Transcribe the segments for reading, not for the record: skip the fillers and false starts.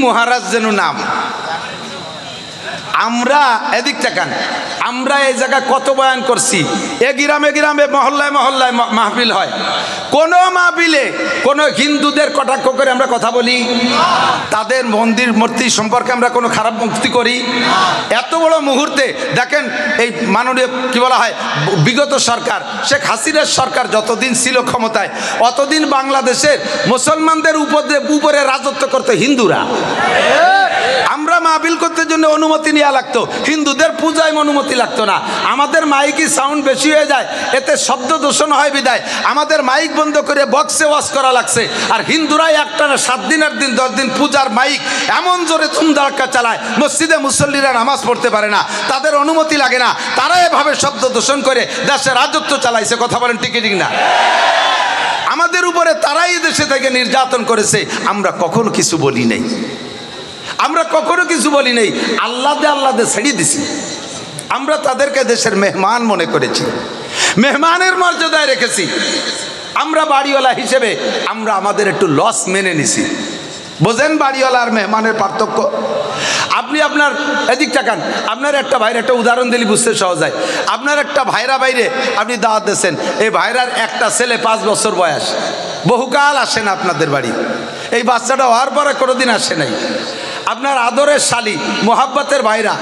মহারাজ যেন নাম। আমরা এদিক তাকান, আমরা এই জায়গায় কত বয়ান করছি, এ গ্রামে গ্রামে মহল্লায় মহল্লায় মাহফিল হয়, কোন মাহফিলে কোন হিন্দুদের কটাক্ষ করে আমরা কথা বলি? তাদের মন্দির মূর্তি সম্পর্কে আমরা কোনো খারাপ মুক্তি করি? এত বড় মুহূর্তে দেখেন এই মাননীয় কি বলা হয় বিগত সরকার শেখ হাসিনার সরকার যতদিন ছিল ক্ষমতায় অতদিন বাংলাদেশের মুসলমানদের উপরে রাজত্ব করতো হিন্দুরা। আমরা মাহফিল করতে জন্য অনুমতি নেওয়া লাগতো, হিন্দুদের পূজায় অনুমতি লাগতো না। আমাদের মাইকি সাউন্ড বেশি হয়ে যায়, এতে শব্দ দূষণ হয় বিদায় আমাদের মাইক বন্ধ করে বক্সে ওয়াজ করা লাগছে। আর হিন্দুরাই একটানা 7 দিনের দিন 10 দিন পূজার মাইক এমন জোরে ধুমধাড়াক্কা চালায়, মসজিদে মুসল্লিরা নামাজ পড়তে পারে না, তাদের অনুমতি লাগে না, তারা এভাবে শব্দ দূষণ করে দেশে রাজত্ব চালাইছে। কথা বলেন ঠিক ঠিক না? আমাদের উপরে তারাই দেশে থেকে নির্যাতন করেছে, আমরা কখনো কিছু বলি নাই, আমরা কখনো কিছু বলি নাই। আল্লাহ দে ছেড়ে দিছি, আমরা তাদেরকে দেশের মেহমান মনে করেছি, মেহমানের মর্যাদায় রেখেছি। আমরা বাড়িওয়ালা হিসেবে আমরা আমাদের একটু লস মেনে নিছি। বোঝেন বাড়িওয়ালা আর মেহমানের পার্থক্য? আপনি আপনার এদিক তাকান, আপনার একটা ভাইয়ের একটা উদাহরণ দিলে বুঝতে সহজ হয়। আপনার একটা ভাইরা বাইরে আপনি দাওয়াত দিয়েছেন, এই ভাইরার একটা ছেলে 5 বছর বয়স, বহুকাল আসে না আপনাদের বাড়ি, এই বাচ্চাটা হওয়ার পরে কোনোদিন আসে নাই। আপনার আদরের শালি মোহাব্বতের ভাইরা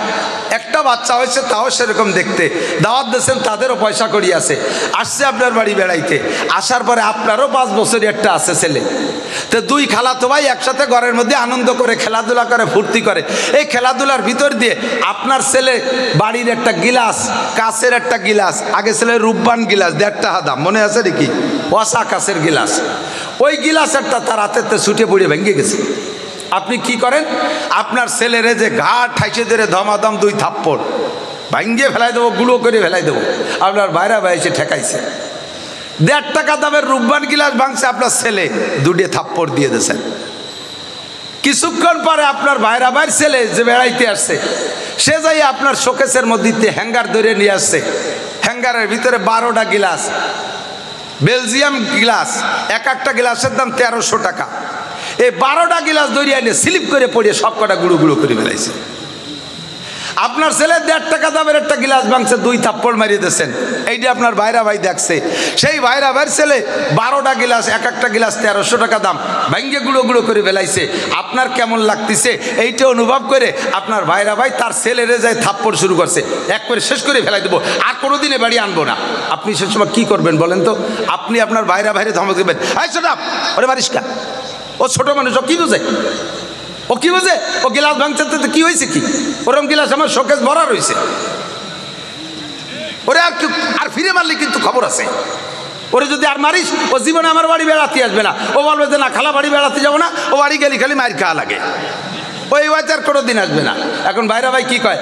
একটা বাচ্চা হয়েছে, তাও সেরকম দেখতে, দাওয়াত দিয়েছেন, তাদেরও পয়সা করি আছে, আসছে আপনার বাড়ি বেড়াইতে। আসার পরে আপনারও 5 বছরই একটা আছে ছেলে, তো 2 খালাতো ভাই একসাথে ঘরের মধ্যে আনন্দ করে খেলাধুলা করে ফুর্তি করে। এই খেলাধুলার ভিতর দিয়ে আপনার ছেলে বাড়ির একটা গিলাস, কাঁচের একটা গিলাস, আগে ছেলে রূপবান গিলাস 1.5 টাকা দাম, মনে আছে নাকি? ওয়াসা কাঁচের গিলাস, ওই গিলাসেরটা তার হাতেতে ছুটে পড়ে ভেঙে গেছে। আপনি কি করেন? আপনার ছেলেরে যে ঘাট ঠাইসে ধরে ধমাধম 2 থাপ্পড় ভাঙ্গিয়ে ফেলাই দেবো, গুঁড়ো করে ফেলাই দেবো। আপনার বাইরা বাইসে ঠেকাইছে, 1.5 টাকা দামের রূপবান গিলাস ভাঙছে, আপনার ছেলে 2 থাপ্পড় দিয়ে দিয়েছেন। কিছুক্ষণ পরে আপনার বাইরা বাইর ছেলে যে বেড়াইতে আসছে, সে যাই আপনার শোকেসের মধ্যে হ্যাঙ্গার ধরে নিয়ে আসছে, হ্যাঙ্গারের ভিতরে 12টা গিলাস, বেলজিয়াম গিলাস, এক একটা গ্লাসের দাম 1300 টাকা। এই 12টা গিলাস ধরিয়ে এনে স্লিপ করে পড়িয়ে সব কটা গুঁড়ো গুঁড়ো করে ফেলাইছে। আপনার ছেলে 1.5 টাকা দামের একটা গিলাস ভাঙছে, 2 থাপ্পড় মারিয়ে দিয়েছেন। এইটা আপনার ভাইরা ভাই দেখছে, সেই ভাইরা ভাইয়ের ছেলে 12টা গিলাস, এক একটা গিলাস 1300 টাকা দাম, ভাঙ্গে গুঁড়ো গুঁড়ো করে ফেলাইছে। আপনার কেমন লাগতেছে এইটা অনুভব করে আপনার ভাইরা ভাই তার ছেলেরে যায় থাপ্পড় শুরু করছে, এক করে শেষ করে ফেলাই দেবো, আর কোনোদিনে বাড়ি আনবো না। আপনি সে সময় কী করবেন বলেন তো? আপনি আপনার ভাইরা ভাইরে ধমক দেবেন, এই ছোট ওরে মারিস কা, ও ছোট মানুষ, ও কি বুঝে, ও কি বুঝে, ও গিলাস ভাঙছে তো কি হয়েছে, কি ওরকম গিলাস আমার শোকেস ভরা রয়েছে, ওরে আর ফিরে মারলে কিন্তু খবর আছে, ওরে যদি আর মারিস ও জীবনে আমার বাড়ি বেড়াতে আসবে না। ও বলবে যে না, খালা বাড়ি বেড়াতে যাবো না, ও বাড়ি গেলে খালি মায়ের খাওয়া লাগে, ওই আর কোনো দিন আসবে না। এখন ভাইরা ভাই কি কয়,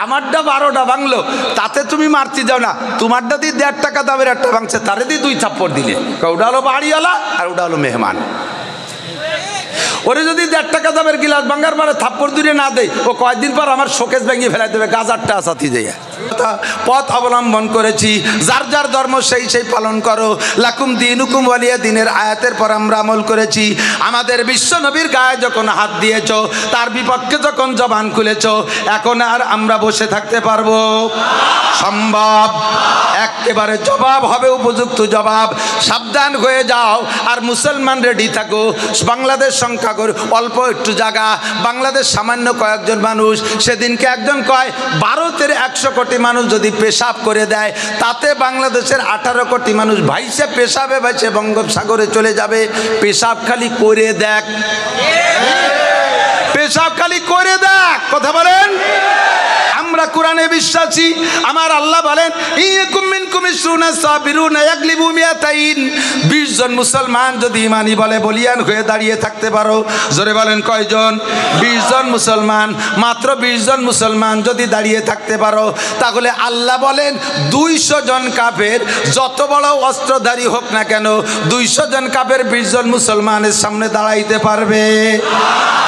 আমারটা 12টা ভাঙলো, তাতে তুমি মারতে যাও না, তোমারটা দিয়ে 1.5 টাকা দামের একটা ভাঙছে, তারে দিয়ে 2 থাপ্পড় দিলে, ওটা হলো বাড়িওয়ালা আর ওটা হলো মেহমান। ওরে যদি 1.5 টাকা দামের গিলাস ভাঙার পরে থাপ্পড় দূরে না দেয়, ও কয়েকদিন পর আমার শোকেস ভেঙে ফেলাই দেবে, গাজারটা আসাতি যায়। পথ অবলম্বন করেছি, যার যার ধর্ম সেই পালন করো, লাকুম দিনুকুম ওয়ালিয়া দিনের আয়াতের পর আমরা আমল করেছি। আমাদের বিশ্ব নবীর গায়ে যখন হাত দিয়েছ, তার বিপক্ষে যখন জবান খুলেছ, এখন আর আমরা বসে থাকতে পারবো? সম্ভব? একেবারে জবাব হবে, উপযুক্ত জবাব। সাবধান হয়ে যাও, আর মুসলমান রেডি থাকো। বাংলাদেশ সংখ্যাগরিষ্ঠ, অল্প একটু জায়গা, বাংলাদেশ সামান্য কয়েকজন মানুষ। সেদিনকে একজন কয় ভারতের 100 কোটি মানুষ যদি পেশাব করে দেয়, তাতে বাংলাদেশের 18 কোটি মানুষ ভাইসে পেশাবে ভাইসে বঙ্গোপসাগরে চলে যাবে। পেশাব খালি করে দেখ, পেশাব খালি করে দেখ, কথা বলেন। আমরা কোরআনে বিশ্বাসী, আমার আল্লাহ বলেন 20 জন মুসলমান যদি ইমানি বলে বলিয়ান হয়ে দাঁড়িয়ে থাকতে পারো, জোরে বলেন কয়জন? 20 জন মুসলমান, মাত্র 20 জন মুসলমান যদি দাঁড়িয়ে থাকতে পারো, তাহলে আল্লাহ বলেন 200 জন কাফের যত বড় অস্ত্রধারী হোক না কেন, 200 জন কাফের 20 জন মুসলমানের সামনে দাঁড়াইতে পারবে?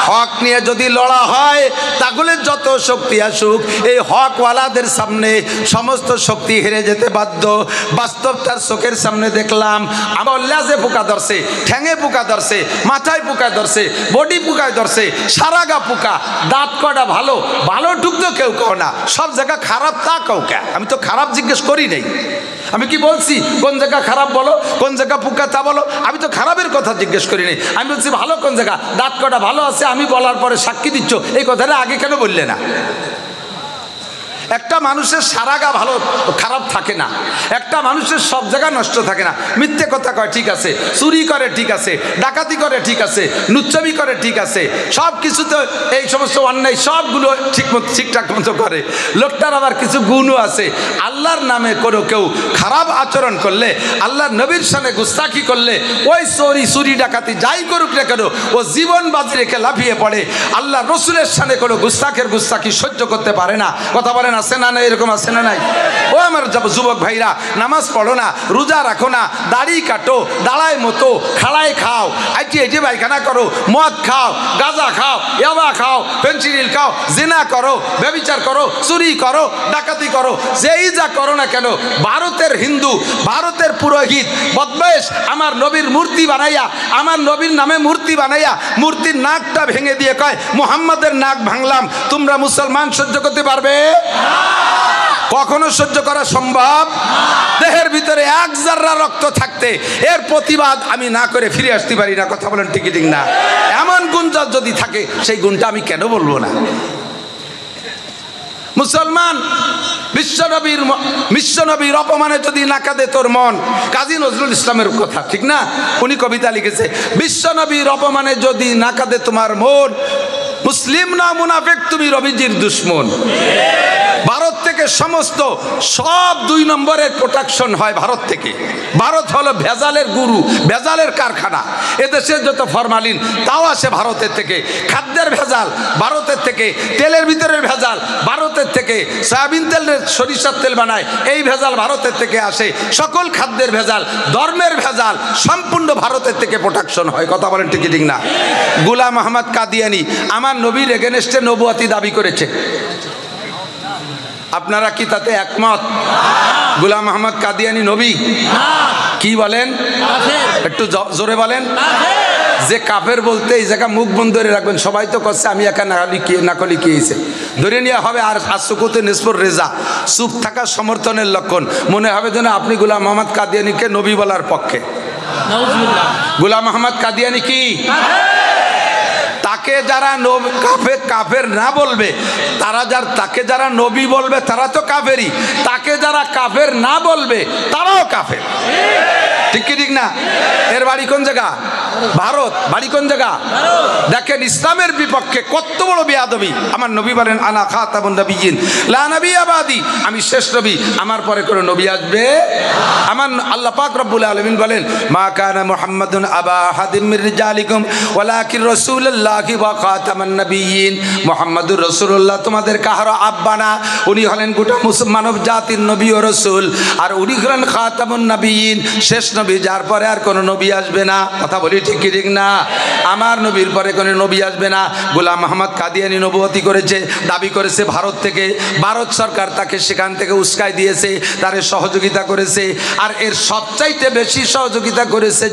হক নিয়ে যদি লড়া হয়, তাহলে যত শক্তি আসুক, এই হক তাকওয়ালাদের সামনে সমস্ত শক্তি হেরে যেতে বাধ্য। বাস্তব তার চোখের সামনে দেখলাম, আমার লেজে পোকা ধরছে, ঠ্যাঙে পোকা ধরছে, মাথায় পোকা ধরছে, বডি পোকায় ধরছে, সারা গা পোকা, দাঁত কটা ভালো, ভালো ঢুকতো কেউ কেউ না, সব জায়গা খারাপ তা কেউ কে। আমি তো খারাপ জিজ্ঞেস করি নাই, আমি কি বলছি কোন জায়গা খারাপ বলো, কোন জায়গা পোকা তা বলো, আমি তো খারাপের কথা জিজ্ঞেস করি নাই। আমি বলছি ভালো কোন জায়গা, দাঁত কটা ভালো আছে, আমি বলার পরে সাক্ষী দিচ্ছ, এই কথাটা আগে কেন বললে না? একটা মানুষের সারা গা ভালো খারাপ থাকে না, একটা মানুষের সব জায়গা নষ্ট থাকে না। মিথ্যে কথা কয় ঠিক আছে, চুরি করে ঠিক আছে, ডাকাতি করে ঠিক আছে, লুচ্ছামি করে ঠিক আছে, সব কিছুতে এই সমস্ত অন্যায় সবগুলো ঠিকঠাক মতো করে। লোকটার আবার কিছু গুণও আছে। আল্লাহর নামে কোনো কেউ খারাপ আচরণ করলে, আল্লাহর নবীর সামনে গুস্তাখি করলে, ওই চুরি ডাকাতি যাই করুক না কেন, ও জীবন বাজি রেখে লাফিয়ে পড়ে। আল্লাহ রসুলের সামনে কোনো গুস্তাখি সহ্য করতে পারে না। কথা বলেন আছে না না? এরকম আছে না নাই? ও আমার যুবক ভাইরা, নামাজ পড়ো না, রোজা রাখো না, দাড়ি কাটো, দাঁড়ায় মতো, খাড়ায় খাও, আইটি পায়খানা করো, মদ খাও, গাঁজা খাও, ইয়াবা খাও, পেন্সিল খাও, জিনা করো, ব্যভিচার করো, চুরি করো, ডাকাতি করো, যেই যা করো না কেন, ভারতের হিন্দু, ভারতের পুরোহিত বদমাইশ আমার নবীর মূর্তি বানাইয়া, আমার নবীর নামে মূর্তি বানাইয়া মূর্তির নাকটা ভেঙে দিয়ে কয় মুহাম্মাদের নাক ভাঙলাম। তোমরা মুসলমান সহ্য করতে পারবে? কখনো সহ্য করা সম্ভব? দেহের ভিতরে এক জাররা রক্ত থাকতে এর প্রতিবাদ আমি না করে ফিরে আসতে পারি না। কথা বলেন ঠিক ঠিক না? এমন গুণ যদি থাকে সেই গুণটা আমি কেন বলবো না? মুসলমান বিশ্বনবীর অপমানে যদি না কাঁদে তোর মন, কাজী নজরুল ইসলামের কথা ঠিক না? উনি কবিতা লিখেছে, বিশ্বনবীর অপমানে যদি না কাঁদে তোমার মন, মুসলিম না মুনাফিক তুমি রবিজির দুশ্মন। ভারত থেকে সমস্ত সব 2 নম্বরের প্রোটেকশন হয় ভারত থেকে। ভারত হলো ভেজালের গুরু, ভেজালের কারখানা। এদেশের যত ফরমালিন তাও আসে ভারতের থেকে, খাদ্যের ভেজাল ভারতের থেকে, তেলের ভিতরের ভেজাল ভারতের থেকে, সয়াবিন তেলের সরিষার তেল বানায় এই ভেজাল ভারতের থেকে আসে, সকল খাদ্যের ভেজাল, ধর্মের ভেজাল সম্পূর্ণ ভারতের থেকে প্রোটেকশন হয়। কথা বলেন ঠিক ঠিক না? গোলাম আহমদ কাদিয়ানি আমার নবীর এগেনস্টে নবুয়তি দাবি করেছে, আপনারা কি তাতে একমত? গোলাম আহমদ কাদিয়ানি নবী? কি বলেন? একটু জোরে বলেন। যে কাফের বলতে এই জায়গা মুখ বন্ধ করে রাখবেন। সবাই তো করছে আমি একা নাকলি কিয়েছে, ধরে নেওয়া হবে। আর আসুকুতে নিসপুর রেজা, চুপ থাকা সমর্থনের লক্ষণ। মনে হবে যেন আপনি গোলাম আহমদ কাদিয়ানিকে নবী বলার পক্ষে। গোলাম আহমদ কাদিয়ানি কি? তাকে যারা কাফের না বলবে, তাকে যারা নবী বলবে তারা তো কাফেরই, তাকে যারা কাফের না বলবে তারাও কাফের। ঠিক কি ঠিক না? এর বাড়ি কোন জায়গা? ভারত। বাড়ি কোন জায়গা? দেখেন ইসলামের বিপক্ষে কত বড় বেয়াদবি। আমার নবী বলেন আনা খাতামুন নবিয়্যিন লা নবিয়্যা বাদি, আমি শেষ নবী, আমার পরে কোনো নবী আসবে। আমার আল্লাহ পাক রব্বুল আলামিন বলেন মা কানা মুহাম্মাদুন আবা আহাদিম মির রিজালিকুম ওয়ালাকিন রাসূলুল্লাহি ওয়া খাতামান নবিয়্যিন। মুহাম্মাদুর রাসূলুল্লাহ তোমাদের কাহারো আব্বা না, উনি হলেন গোটা মানব জাতির নবী ও রাসূল। আর উনি হলেন খাতামুন নবিয়্যিন, শেষ নবী, যার পরে আর কোনো নবী আসবে না। কথা বলি ঠিক কি ঠিক না? আমার নবীর পরে কোনো নবী আসবে না। গোলাম আহমদ কাদিয়ানি নবুয়তি করেছে, দাবি করেছে ভারত থেকে। ভারত সরকার তাকে সেখান থেকে উস্কাই দিয়েছে, তারে সহযোগিতা করেছে। আর এর সবচাইতে বেশি সহযোগিতা করেছে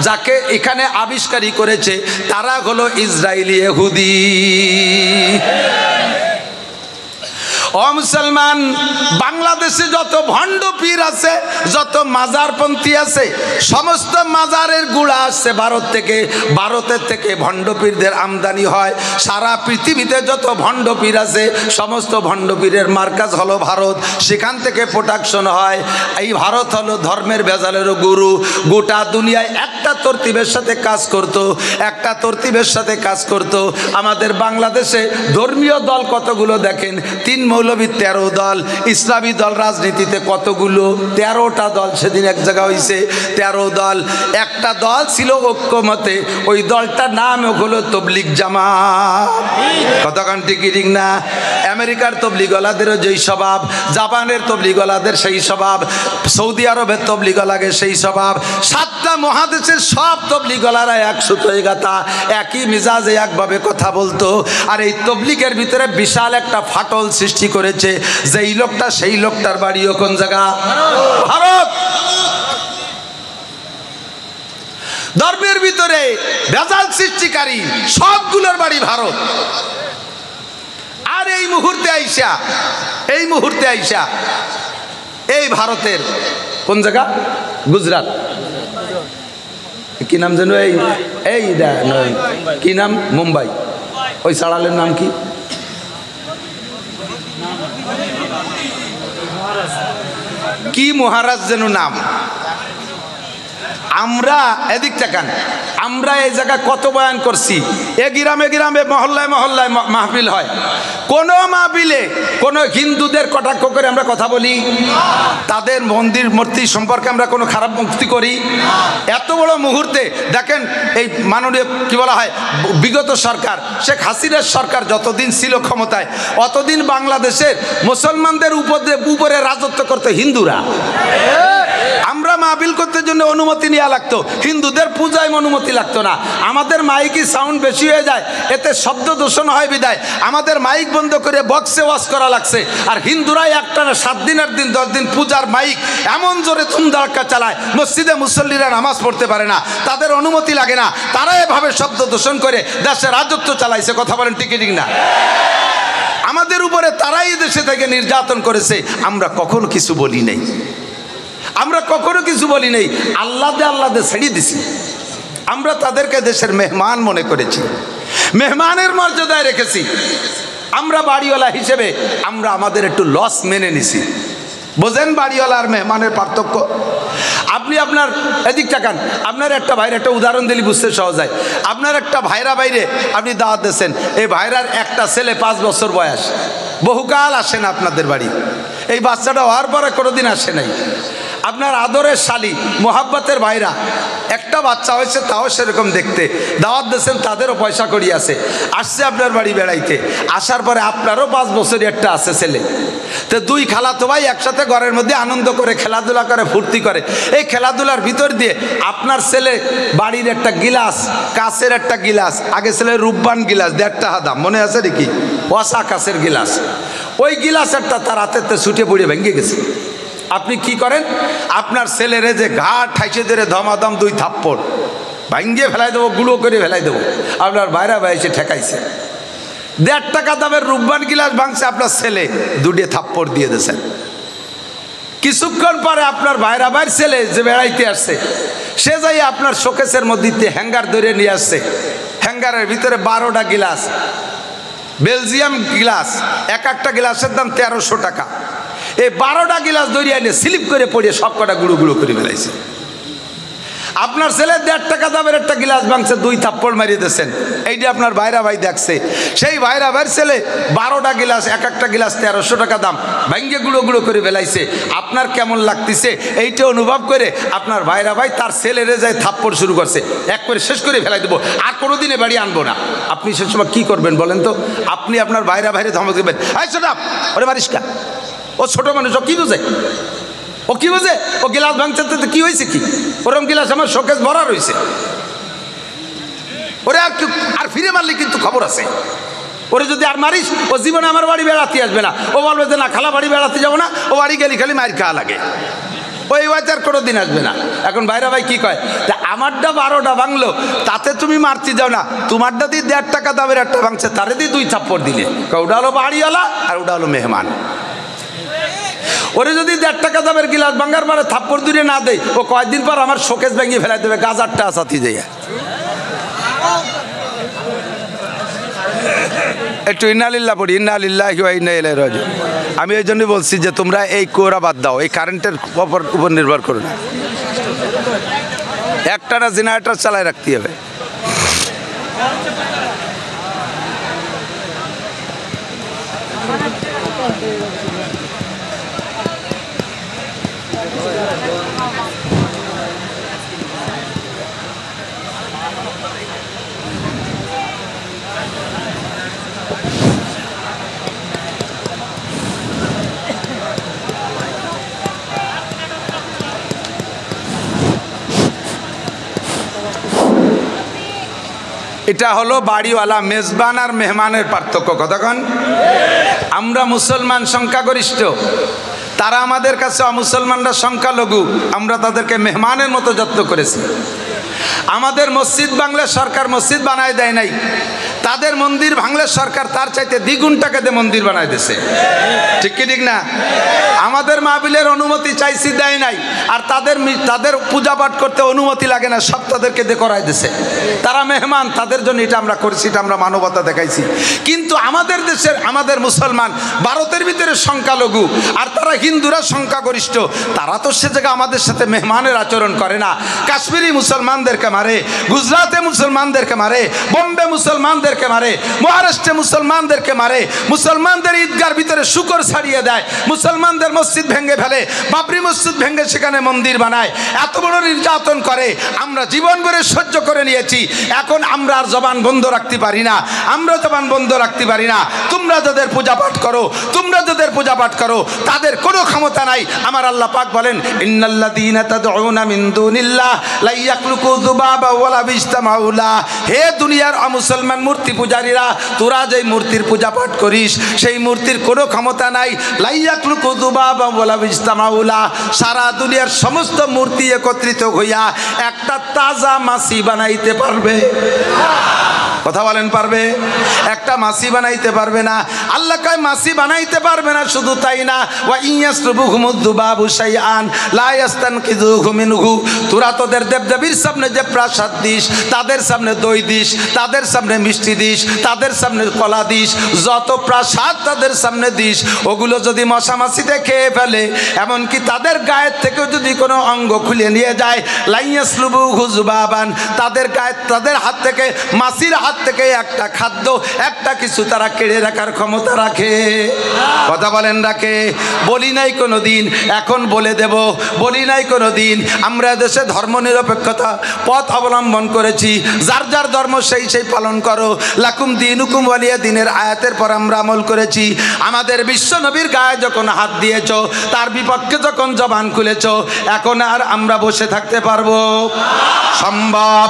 যাকে এখানে আবিষ্কারই করেছে, তারা হলো ইসরায়েলি ইহুদি। ও মুসলমান, বাংলাদেশে যত ভণ্ড পীর আছে, যত মাজারপন্থী আছে, সমস্ত মাজারের গুড়া আসছে ভারত থেকে। ভারতের থেকে ভণ্ড পীরদের আমদানি হয়। সারা পৃথিবীতে যত ভণ্ড পীর আছে সমস্ত ভণ্ড পীরের মার্কাজ হলো ভারত, সেখান থেকে প্রোডাকশন হয়। এই ভারত হলো ধর্মের ভেজালেরও গুরু। গোটা দুনিয়ায় একটা তরতিবের সাথে কাজ করত, একটা তরতিবের সাথে কাজ করত। আমাদের বাংলাদেশে ধর্মীয় দল কতগুলো দেখেন, 3 মৌলবী 13 দল, ইসলামী দল রাজনীতিতে কতগুলো, 13টা দল সেদিন এক জায়গা হয়েছে, 13 দল। একটা দল ছিল ঐক্যমতে, ওই দলটার নাম হলো তবলিগ জামাত। কতক্ষণ ঠিক ঠিক না? আমেরিকার তবলিগলাদেরও যেই স্বভাব, জাপানের তবলিগলাদের সেই স্বভাব, সৌদি আরবের তবলিগলাদের সেই স্বভাব, 7টা মহাদেশের সব তবলিগলারা এক সুতোয় গাঁথা। একই মিজাজে একভাবে কথা বলতো। আর এই তবলিগের ভিতরে বিশাল একটা ফাটল সৃষ্টি করেছে। যেই লোকটা সেই লোকটার বাড়িও কোন জায়গা? ভারত। ধর্মের ভিতরে ভেজাল সৃষ্টিকারী সবগুলোর বাড়ি ভারত। আর এই মুহূর্তে আইসা এই ভারতের কোন জায়গা? গুজরাট। কি নাম যেন? কি নাম? মুম্বাই। ওই সাড়ালের নাম কি? কি মহারাজ যেন নাম। আমরা এদিক তাকান, আমরা এই জায়গায় কত বয়ান করছি। এ গ্রামে গ্রামে মহল্লায় মহল্লায় মাহফিল হয়। কোন মাহফিলে কোন হিন্দুদের কটাক্ষ করে আমরা কথা বলি? তাদের মন্দির মূর্তি সম্পর্কে আমরা কোনো খারাপ মুক্তি করি? এত বড় মুহূর্তে দেখেন, এই মাননীয় কি বলা হয়, বিগত সরকার শেখ হাসিনার সরকার যতদিন ছিল ক্ষমতায়, অতদিন বাংলাদেশের মুসলমানদের উপরে রাজত্ব করতো হিন্দুরা। আমরা মাহফিল করতে জন্য অনুমতি নেওয়া লাগতো, হিন্দুদের পূজায় অনুমতি লাগতো না। আমাদের মাইকি সাউন্ড বেশি হয়ে যায়, এতে শব্দ দূষণ হয় বিদায় আমাদের মাইক বন্ধ করে বক্সে ওয়াজ করা লাগছে। আর হিন্দুরাই একটানা 7 দিনের দিন 10 দিন পূজার মাইক এমন জোরে ধুমধাড়াক্কা চালায়, মসজিদে মুসল্লিরা নামাজ পড়তে পারে না, তাদের অনুমতি লাগে না। তারা এভাবে শব্দ দূষণ করে দেশে রাজত্ব চালাইছে। কথা বলেন ঠিক না? আমাদের উপরে তারাই দেশে থেকে নির্যাতন করেছে। আমরা কখনো কিছু বলি নাই, আমরা কখনো কিছু বলি নাই। আল্লাহ ছেড়ে দিছি। আমরা তাদেরকে দেশের মেহমান মনে করেছি, মেহমানের মর্যাদায় রেখেছি। আমরা বাড়িওয়ালা হিসেবে আমরা আমাদের একটু লস মেনে নিছি। বোঝেন বাড়িওয়ালা আর মেহমানের পার্থক্য? আপনি আপনার এদিক তাকান, আপনার একটা ভাইয়ের একটা উদাহরণ দিলে বুঝতে সহজ হয়। আপনার একটা ভাইরা বাইরে আপনি দাওয়াত দিয়েছেন, এই ভাইরার একটা ছেলে 5 বছর বয়স, বহুকাল আসে না আপনাদের বাড়ি। এই বাচ্চাটা হওয়ার পরে কোনোদিন আসে নাই। আপনার আদরের শালি মোহাব্বতের ভাইরা একটা বাচ্চা হয়েছে, তাও সেরকম দেখতে, দাওয়াত দিয়েছেন, তাদেরও পয়সা করি আছে, আসছে আপনার বাড়ি বেড়াইতে। আসার পরে আপনারও 5 বছরই একটা আছে ছেলে। তো 2 খালাতো ভাই একসাথে ঘরের মধ্যে আনন্দ করে খেলাধুলা করে ফুর্তি করে। এই খেলাধুলার ভিতর দিয়ে আপনার ছেলে বাড়ির একটা গিলাস, কাঁচের একটা গিলাস, আগে ছেলে রূপবান গিলাস 1.5 টাকা দাম, মনে আছে নাকি? পচা কাঁচের গিলাস। ওই গিলাসেরটা তার হাতেতে ছুটে পড়ে ভেঙে গেছে। আপনি কি করেন? আপনার ছেলেরে যে ঘাট ঠাইসে ধরে ধমাধম 2 থাপ্পড় ভাঙ্গিয়ে ফেলাই দেবো, গুঁড়ো করে ফেলাই দেবো। আপনার বাইরা এসে ঠেকাইছে। 1.5 টাকা দামের রূপবান গিলাস ভাঙছে, আপনার ছেলে 2 থাপ্পড় দিয়ে দিয়েছেন। কিছুক্ষণ পরে আপনার বাইরা ছেলে যে বেড়াইতে আসছে, সে যাই আপনার শোকেসের মধ্যে হ্যাঙ্গার ধরে নিয়ে আসছে। হ্যাঙ্গারের ভিতরে 12টা গিলাস, বেলজিয়াম গিলাস, একটা গিলাসের দাম 1300 টাকা। এই 12টা গিলাস ধরিয়ে এনে স্লিপ করে পড়িয়ে সব কটা গুঁড়ো গুঁড়ো করে ফেলাইছে। আপনার ছেলে 1.5 টাকা দামের একটা গিলাস ভাঙছে, 2 থাপ্পড় মারিয়ে দিয়েছেন। এইটা আপনার ভাইরা ভাই দেখছে। সেই ভাইরা ভাইয়ের ছেলে 12টা গিলাস, একটা গিলাস 1300 টাকা দাম, ভাঙ্গে গুঁড়ো গুঁড়ো করে ফেলাইছে। আপনার কেমন লাগতেছে এইটা অনুভব করে আপনার ভাইরা ভাই তার ছেলেরে যায় থাপ্পড় শুরু করছে, এক করে শেষ করে ফেলাই দেবো, আর কোনোদিনে বাড়ি আনবো না। আপনি সে সময় কী করবেন বলেন তো? আপনি আপনার ভাইরা ভাইরে ধমক দেবেন, এই ছোট ওরে মারিস কা, ও ছোট মানুষ, ও কি বুঝে, ও কি বুঝে, ও গিলাস ভাঙছে তো কি হয়েছে কি? ওরকম গিলাস আমার শোকেস ভরা রয়েছে, ওরে আর ফিরে মারলে কিন্তু খবর আছে। ওরে যদি আর মারিস, ও জীবনে আমার বাড়ি বেড়াতে আসবে না। ও বলবে যে না, খালা বাড়ি বেড়াতে যাবো না, ও বাড়ি গেলে খালি মায়ের খাওয়া লাগে, ওই ওয়াইতে আর কোনো দিন আসবে না। এখন ভাইরা ভাই কি কয়, আমারটা 12টা ভাঙলো, তাতে তুমি মারতে যাও না, তোমারটা দিয়ে 1.5 টাকা দামের একটা ভাঙছে, তারে দিয়ে 2 থাপ্পড় দিলে। ওটা হলো বাড়িওয়ালা আর ওটা হলো মেহমান। ওরে যদি 1.5 টাকা দামের গিলাস ভাঙার পরে থাপ্পড় দূরে না দেয়, ও কয়েকদিন পর আমার শোকেস ভেঙে ফেলাই দেবে, গাজারটা আসাতি যায়। একটু ইন্নালিল্লাহ পড়ি, ইন্নালিল্লাহি ওয়া ইন্না ইলাইহি রাজিউন। আমি এই জন্যই বলছি যে তোমরা এই কোরা বাদ দাও, এই কারেন্টের উপর নির্ভর করো না, একটানা জেনারেটর চালায় রাখতে হবে। এটা হলো বাড়িওয়ালা মেজবান আর মেহমানের পার্থক্য। কতক্ষণ আমরা মুসলমান সংখ্যাগরিষ্ঠ, তারা আমাদের কাছে অমুসলমানরা সংখ্যালঘু, আমরা তাদেরকে মেহমানের মতো যত্ন করেছি। আমাদের মসজিদ বাংলা সরকার মসজিদ বানায় দেয় নাই, তাদের মন্দির ভাঙলে সরকার তার চাইতে দ্বিগুণ টাকা দিয়ে মন্দির বানায় দিয়েছে। ঠিক কি ঠিক না? আমাদের মাহফিলের অনুমতি চাইছি, দেয় নাই, আর তাদের পূজা পাঠ করতে অনুমতি লাগে না, সব তাদেরকে দিয়ে করাই দিয়েছে। তারা মেহমান, তাদের জন্য এটা আমরা করেছি, এটা আমরা মানবতা দেখাইছি। কিন্তু আমাদের দেশের আমাদের মুসলমান ভারতের ভিতরে সংখ্যালঘু, আর তারা হিন্দুরা সংখ্যাগরিষ্ঠ, তারা তো সে জায়গায় আমাদের সাথে মেহমানের আচরণ করে না। কাশ্মীরি মুসলমানদেরকে মারে, গুজরাটে মুসলমানদেরকে মারে, বোম্বে মুসলমানদেরকে মারে, মহারাষ্ট্রে মুসলমানদেরকে মারে, মুসলমানদের ঈদগার ভিতরে শুকর ছাড়িয়ে দেয়, মুসলমানদের মসজিদ ভেঙে ফেলে, বাবরি মসজিদ ভেঙে সেখানে মন্দির বানায়, এত বড় নির্যাতন করে। আমরা জীবন ভরে সহ্য করে নিয়েছি, এখন আমরা আর জবান বন্ধ রাখতে পারি না, আমরা জবান বন্ধ রাখতে পারি না। তোমরা যাদের পূজা পাঠ করো, তোমরা যাদের পূজা পাঠ করো, তাদের কোনো ক্ষমতা নাই। আমার আল্লাহ পাক বলেন, ইন্নাল্লাযীনা তাদউনা মিন দুনিল্লাহ লা ইয়াখলুকু যুবাবা ওয়ালা বিজতামাউ লা। হে দুনিয়ার অমুসলমান মূর্তি পূজারীরা, তোরা যে মূর্তির পূজা পাঠ করিস, সেই মূর্তির কোনো ক্ষমতা নাই। লা ইয়াখলুকু যুবাবা ওয়ালা বিজতামাউ লা। সারা দুনিয়ার সমস্ত মূর্তি একত্রিত হইয়া একটা তাজা মাছি বানাইতে পারবে? কথা বলেন, পারবে? একটা মাছি বানাইতে পারবে না। আল্লাহ কয় মাছি বানাইতে পারবে না, শুধু তাই না, ওয়া ইয়াসলুবুহুমুদ যুবাবু শাইআন লা ইয়াস্তানকিযুহু মিনহু। তোরা তোদের দেবদেবীর সামনে যে প্রসাদ দিস, তাদের সামনে দই দিস, তাদের সামনে মিষ্টি দিস, তাদের সামনে কলা দিস, যত প্রসাদ তাদের সামনে দিস, ওগুলো যদি মশা মাছিতে খেয়ে ফেলে, এমনকি তাদের গায়ের থেকে যদি কোনো অঙ্গ খুলে নিয়ে যায়, লা ইয়াসলুবুহু যুবাবান, তাদের গায়ে, তাদের হাত থেকে, মাছির হাত থেকে একটা খাদ্য, একটা কিছু তারা কেড়ে রাখার ক্ষমতা রাখে। কথা বলেন, রাখে? বলি নাই কোনো দিন, এখন বলে দেব, বলি নাই কোনো দিন। আমরা দেশে ধর্ম নিরপেক্ষতা পথ অবলম্বন করেছি, যার যার ধর্ম সেই সেই পালন করো, লাকুম দীনুকুম ওয়ালিয়া দিনের আয়াতের পর আমরা আমল করেছি। আমাদের বিশ্ব নবীর গায়ে যখন হাত দিয়েছ, তার বিপক্ষে যখন জবান খুলেছ, এখন আর আমরা বসে থাকতে পারবো? সম্ভব?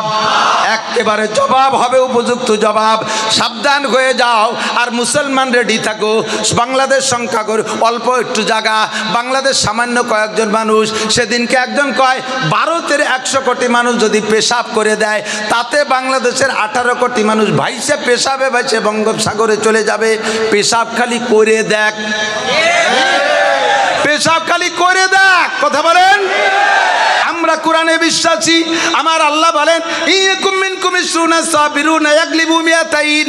একেবারে জবাব হবে, উপযুক্ত জবাব। সাবধান হয়ে যাও। আর মুসলমান রেডি থাকো। বাংলাদেশ সংখ্যাগরিষ্ঠ, অল্প একটু জায়গা, বাংলাদেশ সামান্য কয়েকজন মানুষ। সেদিনকে একজন কয়, ভারতের 100 কোটি মানুষ যদি পেশাব করে দেয়, তাতে বাংলাদেশের 18 কোটি মানুষ ভাইসে পেশাবে ভাইসে বঙ্গোপসাগরে চলে যাবে। পেশাব খালি করে দেখ, পেশাব খালি করে দেখ। কথা বলেন? আমরা কোরআনে বিশ্বাসী। আমার আল্লাহ বলেন, ইয়াকুম মিনকুম 20 সাবিরুনা ইয়াগলিবু 200।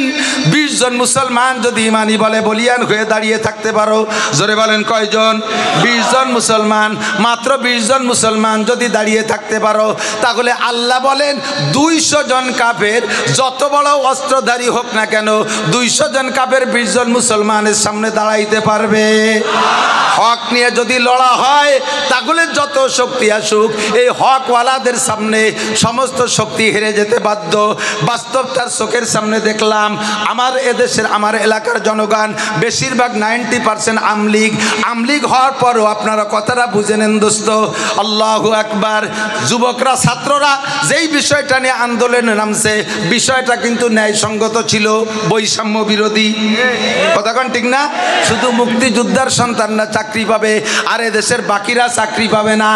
20 জন মুসলমান যদি ইমানি বলে বলিয়ান হয়ে দাঁড়িয়ে থাকতে পারো, জোরে বলেন কয়জন? 20 জন মুসলমান, মাত্র 20 জন মুসলমান যদি দাঁড়িয়ে থাকতে পারো, তাহলে আল্লাহ বলেন 200 জন কাফের যত বড় অস্ত্রধারী হোক না কেন, 200 জন কাফের 20 জন মুসলমানের সামনে দাঁড়াইতে পারবে? হক নিয়ে যদি লড়া হয়, তাহলে যত শক্তি আসুক, এই হকওয়ালাদের সামনে সমস্ত শক্তি হেরে যেতে বাধ্য। বাস্তবটার চোখের সামনে দেখলাম। আমার এদেশের, আমার এলাকার জনগণ বেশিরভাগ 90% আমলিগ হওয়ার পরও আপনারা কথাটা বুঝে নেন দোস্ত, আল্লাহু আকবার। যুবকরা, ছাত্ররা যেই বিষয়টা নিয়ে আন্দোলনে নামছে, বিষয়টা কিন্তু ন্যায়সঙ্গত ছিল, বৈষম্য বিরোধী। কথাক্ষণ ঠিক না? শুধু মুক্তিযোদ্ধার সন্তানরা চাকরি পাবে, আর এদেশের বাকিরা চাকরি পাবে না।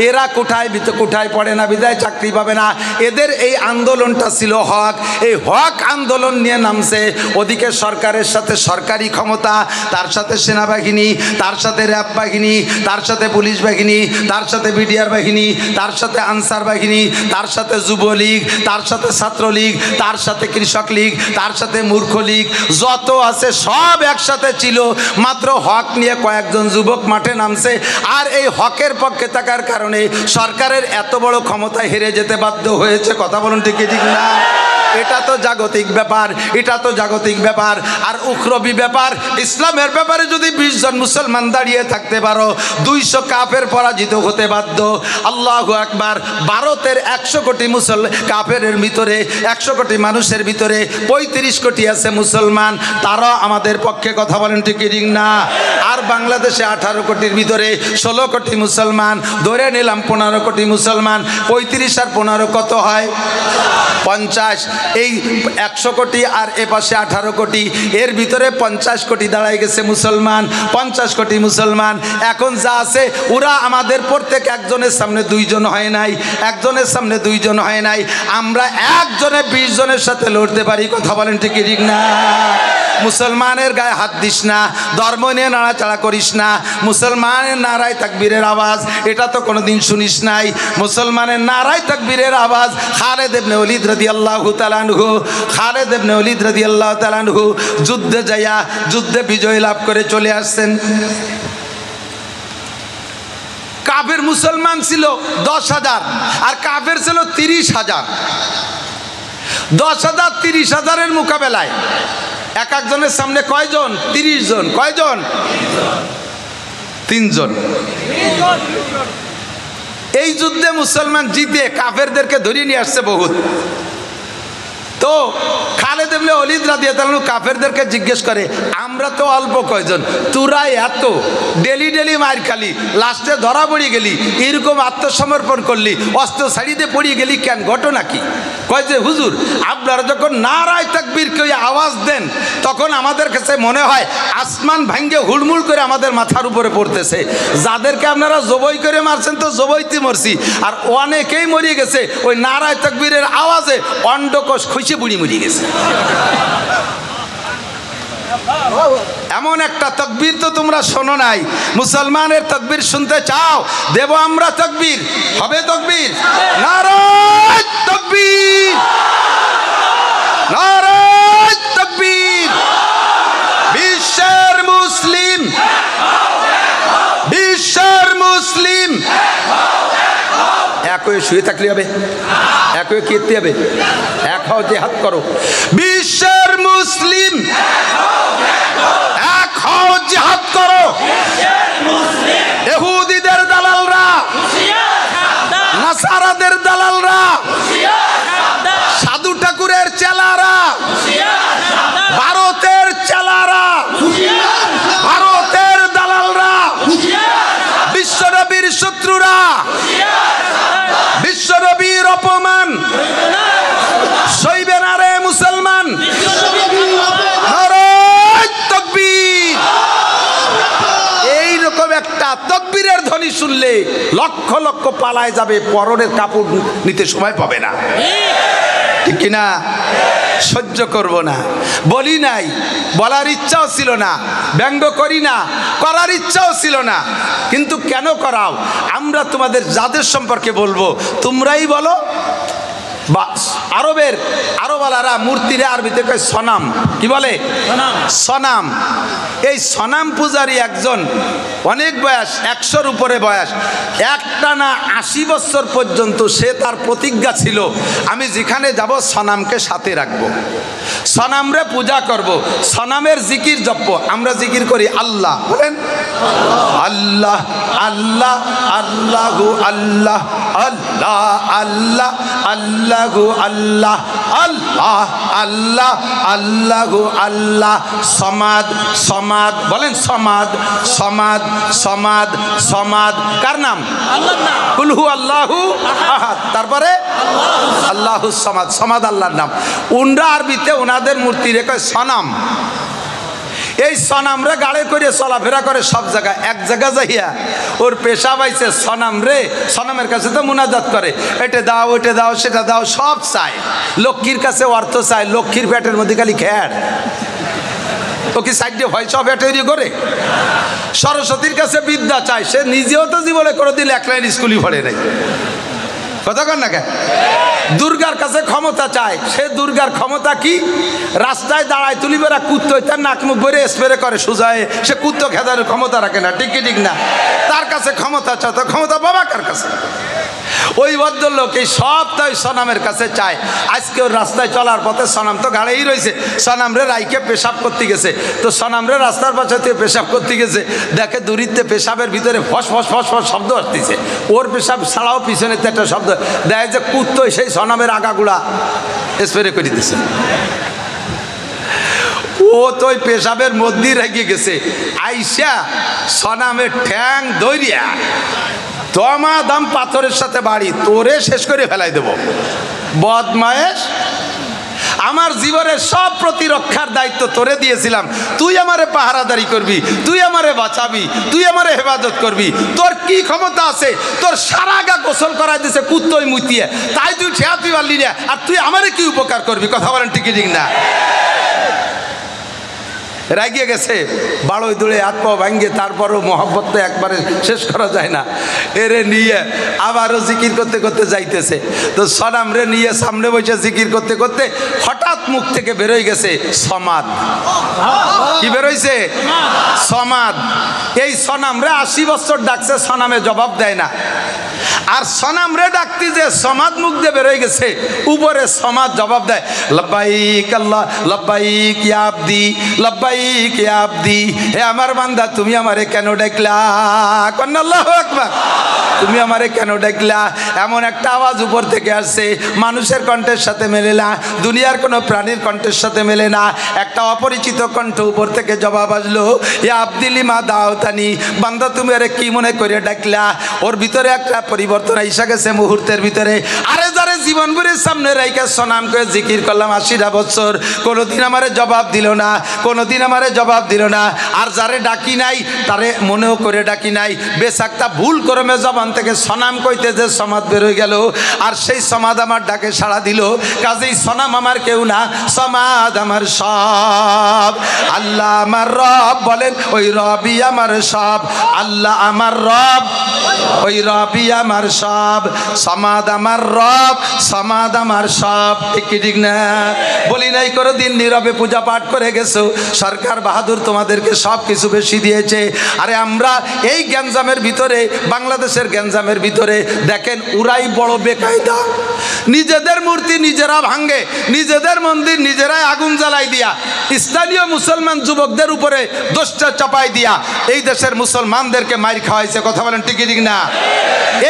এরা কোঠায় পড়ে না, বিদায় চাকরি পাবে না। এদের এই আন্দোলনটা ছিল হক। এই হক আন্দোলন নিয়ে নামছে। ওদিকে সরকারের সাথে সরকারি ক্ষমতা, তার সাথে সেনাবাহিনী, তার সাথে র্যাব বাহিনী, তার সাথে পুলিশ বাহিনী, তার সাথে বিডিআর বাহিনী, তার সাথে আনসার বাহিনী, তার সাথে যুবলীগ, তার সাথে ছাত্রলীগ, তার সাথে কৃষক লীগ, তার সাথে মূর্খ লীগ, যত আছে সব একসাথে ছিল। মাত্র হক নিয়ে কয়েকজন যুবক মাঠে নামছে, আর এই হকের পক্ষে থাকার কারণে সরকারের এত বড় ক্ষমতায় হেরে যেতে বাধ্য হয়েছে। কথা বলুন, ঠিক ঠিক না? এটা তো জাগতিক ব্যাপার, এটা তো জাগতিক ব্যাপার। আর উখরবি ব্যাপার, ইসলামের ব্যাপারে যদি 20 জন মুসলমান দাঁড়িয়ে থাকতে পারো, 200 কাফের পরাজিত হতে বাধ্য। আল্লাহু আকবার। ভারতের 100 কোটি কাফেরের ভিতরে, 100 কোটি মানুষের ভিতরে 35 কোটি আছে মুসলমান, তারা আমাদের পক্ষে। কথা বলেন, ঠিক ঠিক না? আর বাংলাদেশে 18 কোটির ভিতরে 16 কোটি মুসলমান, ধরে নিলাম 15 কোটি মুসলমান, 35 আর 15 কত হয়? 50। এই 100 কোটি আর এ পাশে 18 কোটি, এর ভিতরে 50 কোটি দাঁড়ায় গেছে মুসলমান, 50 কোটি মুসলমান। এখন যা আছে ওরা আমাদের প্রত্যেক একজনের সামনে 2 জন হয় নাই, একজনের সামনে 2 জন হয় নাই। আমরা একজনে 20 জনের সাথে লড়তে পারি। কথা বলেন ঠিক ঠিক না? মুসলমানের গায়ে হাত দিস না, ধর্ম নিয়ে নাড়াচাড়া করিস না। মুসলমানের নারায় তাকবীরের আওয়াজ এটা তো কোনোদিন শুনিস নাই। মুসলমানের নারায় তাকবীরের আওয়াজ। খালেদ ইবনে ওলীদ রাদিয়াল্লাহু তাআলা আনহু, খালেদ ইবনে ওলীদ রাদিয়াল্লাহু তাআলা আনহু যুদ্ধে যাইয়া যুদ্ধে বিজয় লাভ করে চলে আসছেন। কাফের মুসলমান ছিল 10,000 আর কাফের ছিল 30,000। 10,000 30,000-এর মোকাবেলায় এক একজনের সামনে কয়জন? 30 জন। কয়জন? 3 জন। এই যুদ্ধে মুসলমান জিতে কাফেরদেরকে ধরিয়ে নিয়ে আসছে বহুত। তো খালেদ ইবনে ওলীদ রাদিয়াল্লাহু আনহু কাফেরদেরকে জিজ্ঞেস করে, আমরা তো অল্প কয়জন, তোরা এত ডেলি ডেলি মার খালি, লাস্টে ধরা পড়ে গেলি, এরকম আত্মসমর্পণ করলি, অস্ত্র ছাড়িতে পড়িয়ে গেলি কেন? ঘটনা কি? কয় যে হুজুর, আপনারা যখন নারায় তাকবীর কে আওয়াজ দেন তখন আমাদের কাছে মনে হয় আসমান ভাঙ্গে হুড়মুড় করে আমাদের মাথার উপরে পড়তেছে। যাদেরকে আপনারা জবই করে মারছেন তো জবইতে মরছি, আর অনেকেই মরিয়ে গেছে ওই নারায় তাকবীরের আওয়াজে, অন্ডকোষ খুশি বুড়ি মরিয়ে গেছে। এমন একটা তাকবীর তো তোমরা শোনো নাই। মুসলমানের তাকবীর শুনতে চাও? দেব আমরা তাকবীর? হবে তাকবীর? নারায়ে তাকবীর, নারায়ে তাকবীর। বিশ্বের মুসলিম, বিশ্বের মুসলিম এক হয়ে শুয়ে থাকলে হবে? এক হয়ে কেটে হবে? এক হও, জিহাদ করো। বিশ্বের মুসলিম এক হও, জিহাদ করো। ইহুদিদের দালালরা, নাসারাদের দালালরা, সাধু ঠাকুরের চেলারা, ভারতের চেলারা, ভারতের দালালরা, বিশ্বনবীর শত্রুরা, বিশ্বনবীর অপমান সইবে না রে মুসলমান। নারায়ে তাকবীর। এইরকম একটা তাকবীরের ধ্বনি শুনলে লক্ষ লক্ষ পালায় যাবে, পরনের কাপড় নিতে সময় পাবে না। ঠিক কিনা? সহ্য করব না, বলি নাই, বলার ইচ্ছাও ছিল না, ব্যঙ্গ করি না, করার ইচ্ছাও ছিল না, কিন্তু কেন করাও? আমরা তোমাদের যাদের সম্পর্কে বলবো তোমরাই বলো। আরবের আরবওয়ালারা মূর্তির আরবিতে কয় সনাম। কি বলে? সনাম। এই সনাম পূজারী একজন, অনেক বয়স, 100-র উপরে বয়স, একটানা 80 বছর পর্যন্ত সে তার প্রতিজ্ঞা ছিল, আমি যেখানে যাব সনামকে সাথে রাখবো, সনামরে পূজা করব, সনামের জিকির জপবো। আমরা জিকির করি আল্লাহ, বলেন আল্লাহ আল্লাহ আল্লাহু আল্লাহ আল্লাহ আল্লাহ আল্লাহু আল্লাহ আল্লাহ আল্লাহ আল্লাহু আল্লাহ। সমাদ সমাদ, বলেন সমাদ সমাদ সমাদ সমাদ। কার নাম? আল্লাহর নাম। কুল হু আল্লাহু আহাদ, তারপরে আল্লাহু সমাদ। সমাদ আল্লাহর নাম। উনরা আরবিতে ওনাদের মূর্তি রেখে সনাম। এই সনাম রে গাড়ে করে চলাফেরা করে সব জায়গায়। এক জায়গা যাইয়া ওর পেশা পাইছে সনাম রে, সনামের কাছে তো মুনাজাত করে, এটা দাও ওইটা দাও সেটা দাও, সব চায়। লক্ষ্মীর কাছে অর্থ চায়, লক্ষ্মীর পেটের মধ্যে খালি খ্যার, ও কি সাইডে ভয় সব তৈরি করে। সরস্বতীর কাছে বিদ্যা চায়, সে নিজেও তো জীবনে কোনোদিন এক লাইন স্কুলই পড়ে নাই। কথা কন না কেন? দুর্গার কাছে ক্ষমতা চায়, সে দুর্গার ক্ষমতা কি? রাস্তায় দাঁড়ায় তুলি বেড়া কুত্তো তার নাক মুখ বেড়ে স্প্রে করে সুজায়, সে কুত্তো খেদার ক্ষমতা রাখে না। ঠিক কি ঠিক না? তার কাছে ক্ষমতা চায়, তো ক্ষমতা বাবা কার কাছে? ওই ভদ্রলোক এই সব তাই সনামের কাছে চায়। আজকে ওর রাস্তায় চলার পথে সনাম তো গাড়েই রয়েছে, সনাম রে রাইকে পেশাব করতে গেছে, তো সনাম রে রাস্তার পাশে থেকে পেশাব করতে গেছে, দেখে দূরিতে পেশাবের ভিতরে ফস ফস ফস ফস শব্দ আসতেছে, ওর পেশাব ছাড়াও পিছনে একটা শব্দ দেয় যে কুত্তো সেই সনামের আগাগুলা স্প্রে করে দিতেছে। ও তো ওই পেশাবের মধ্যেই রেগে গেছে, আইসা সনামের ঠ্যাং দইরিয়া দমাদম পাথরের সাথে বাড়ি, তোরে শেষ করে ফেলাই দেব বদমায়েশ। আমার জীবনের সব প্রতিরক্ষার দায়িত্ব তোরে দিয়েছিলাম, তুই আমারে পাহারাদারি করবি, তুই আমারে বাঁচাবি, তুই আমারে হেফাজত করবি। তোর কি ক্ষমতা আছে? তোর সারা গা গোসল করাই দিয়েছে কুত্তই মুতিয়ে, তাই তুই ঠেয়া তুই পারলি না, আর তুই আমারে কি উপকার করবি? কথা বলেন ঠিক ঠিক না? রাগিয়ে গেছে, বাড়ই দৌড়ে হাত পা ভাঙ্গে, তারপরও মহব্বত তো একবারে শেষ করা যায় না। এরে নিয়ে আবারও জিকির করতে করতে যাইতেছে, তো সনাম রে নিয়ে সামনে বসে জিকির করতে করতে হঠাৎ মুখ থেকে বেরোয় গেছে সমাদ। কি বেরোইছে? সমাদ। এই সনাম রে 80 বছর ডাকছে, সনামে জবাব দেয় না। আর সনাম রে ডাকতি যে সমাদ মুখ দিয়ে বেরোয় গেছে, উপরে সমাদ জবাব দেয়, লব্বাইক আল্লাহ লব্বাইক ইয়া আবদি, লব্বাইক ইয়া আবদি। হে আমার বান্দা, তুমি আমারে কেন ডাকলা? কন্না আল্লাহু আকবার। তুমি আমারে কেন ডাকলা? এমন একটা আওয়াজ উপর থেকে আসছে, মানুষের কণ্ঠের সাথে মেলে না, দুনিয়ার কোনো প্রাণীর কণ্ঠের সাথে মেলে না। একটা অপরিচিত কণ্ঠ উপর থেকে জবাব আসলো, ইয়া আবদি লিমা দাওতানি। বান্দা, তুমি আরে কি মনে করে ডাকলা? ওর ভিতরে একটা পরিবর্তন আইসা গেছে মুহূর্তের ভিতরে। আরে যারে জীবন ভরের সামনে রাইকা সনাম করে জিকির করলাম 80টা বছর, কোনোদিন আমারে জবাব দিল না, কোনোদিন আমারে জবাব দিল না। আর যারে ডাকি নাই তারে মনেও করে ডাকি নাই, বেসাক্তা ভুল করমে জবান থেকে সনাম কইতে যে সমাদ বেরোয় গেল, আর সেই সমাদ আমার ডাকে সাড়া দিল। কাজেই সনাম আমার কেউ না, সমাদ আমার সব। আল্লাহ আমার রব, বলেন ওই রবই আমার সব। আল্লাহ আমার রব, ওই রবই আমার সব। সমাদ আমার রব, সমাদ আমার সব। ঠিক না? বলি নাই কোনো দিন নীরবে পূজা পাঠ করে গেছো, সরকার বাহাদুর তোমাদেরকে সব কিছু বেশি দিয়েছে। আরে আমরা এই গ্যাঞ্জামের ভিতরে, বাংলাদেশের গ্যাঞ্জামের ভিতরে দেখেন, উরাই বড় বেকায়দা। নিজেদের মূর্তি নিজেরা ভাঙ্গে, নিজেদের মন্দির নিজেরাই আগুন জ্বালাই দিয়া, স্থানীয় মুসলমান যুবকদের উপরে দোষটা চাপাই দিয়া এই দেশের মুসলমানদেরকে মাইর খাওয়াইছে। কথা বলেন ঠিক ঠিক না?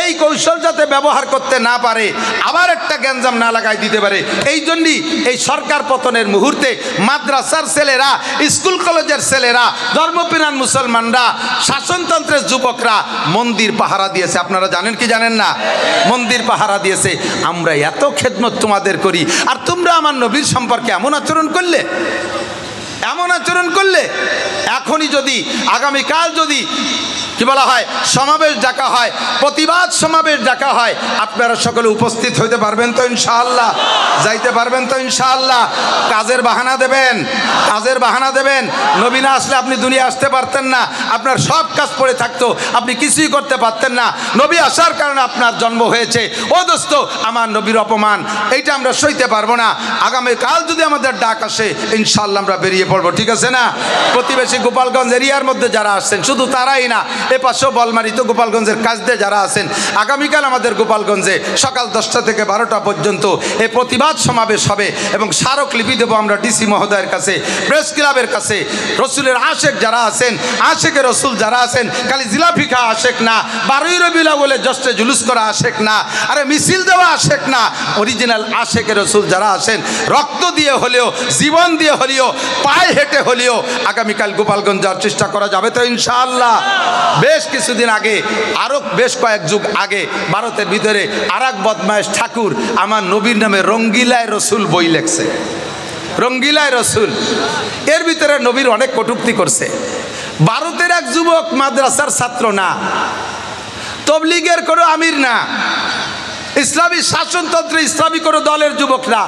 এই কৌশল যাতে ব্যবহার করতে না পারে, আবার একটা গ্যাঞ্জাম না লাগাই দিতে পারে, এই জন্যই এই সরকার পতনের মুহূর্তে মাদ্রাসার ছেলেরা, স্কুল কলেজের ছেলেরা, ধর্মপ্রাণ মুসলমানরা, শাসনতন্ত্রের যুবকরা মন্দির পাহারা দিয়েছে। আপনারা জানেন কি জানেন না? মন্দির পাহারা দিয়েছে। আমরা এত খেদমত তোমাদের করি, আর তোমরা আমার নবীর সম্পর্কে এমন আচরণ করলে, এমন আচরণ করলে। এখনই যদি, আগামীকাল যদি কি বলা হয়, সমাবেশ ডাকা হয়, প্রতিবাদ সমাবেশ ডাকা হয়, আপনারা সকলে উপস্থিত হইতে পারবেন তো ইনশাআল্লাহ? যাইতে পারবেন তো ইনশাআল্লাহ? কাজের বাহানা দেবেন, কাজের বাহানা দেবেন। নবী না আসলে আপনি দুনিয়া আসতে পারতেন না, আপনার সব কাজ পড়ে থাকতো, আপনি কিছুই করতে পারতেন না। নবী আসার কারণে আপনার জন্ম হয়েছে। ও দোস্ত, আমার নবীর অপমান এইটা আমরা সইতে পারবো না। আগামীকাল যদি আমাদের ডাক আসে, ইনশাআল্লাহ আমরা বেরিয়ে পড়বো। ঠিক আছে না? প্রতিবেশী গোপালগঞ্জ এরিয়ার মধ্যে যারা আসছেন, শুধু তারাই না, এ পাশেও বলমারি তো গোপালগঞ্জের কাছ দিয়ে যারা আছেন, আগামীকাল আমাদের গোপালগঞ্জে সকাল 10টা থেকে 12টা পর্যন্ত এই প্রতিবাদ সমাবেশ হবে, এবং স্মারকলিপি দেবো আমরা ডিসি মহোদয়ের কাছে, প্রেস ক্লাবের কাছে। রসুলের আশেক যারা আছেন, আশেকের রসুল যারা আছেন, খালি জিলাপি খাওয়া আশেক না, 12ই রবিউল আউয়ালে জশ্নে জুলুস করা আশেক না, আরে মিছিল দেওয়া আশেক না, অরিজিনাল আশেকের রসুল যারা আছেন, রক্ত দিয়ে হলেও, জীবন দিয়ে হলেও, পায়ে হেঁটে হলেও আগামীকাল গোপালগঞ্জ যাওয়ার চেষ্টা করা যাবে তো ইনশাআল্লাহ? বেশ কিছুদিন আগে, আরও বেশ কয়েক যুগ আগে, ভারতের ভিতরে আর এক বদমায়েশ ঠাকুর আমার নবীর নামে রঙ্গিলায় রসুল বই লেখছে। রঙ্গিলায় রসুল, এর ভিতরে নবীর অনেক কটূক্তি করছে। ভারতের এক যুবক, মাদ্রাসার ছাত্র না, তবলিগের কোনো আমির না, ইসলামী শাসনতন্ত্রে ইসলামী কোনো দলের যুবক না,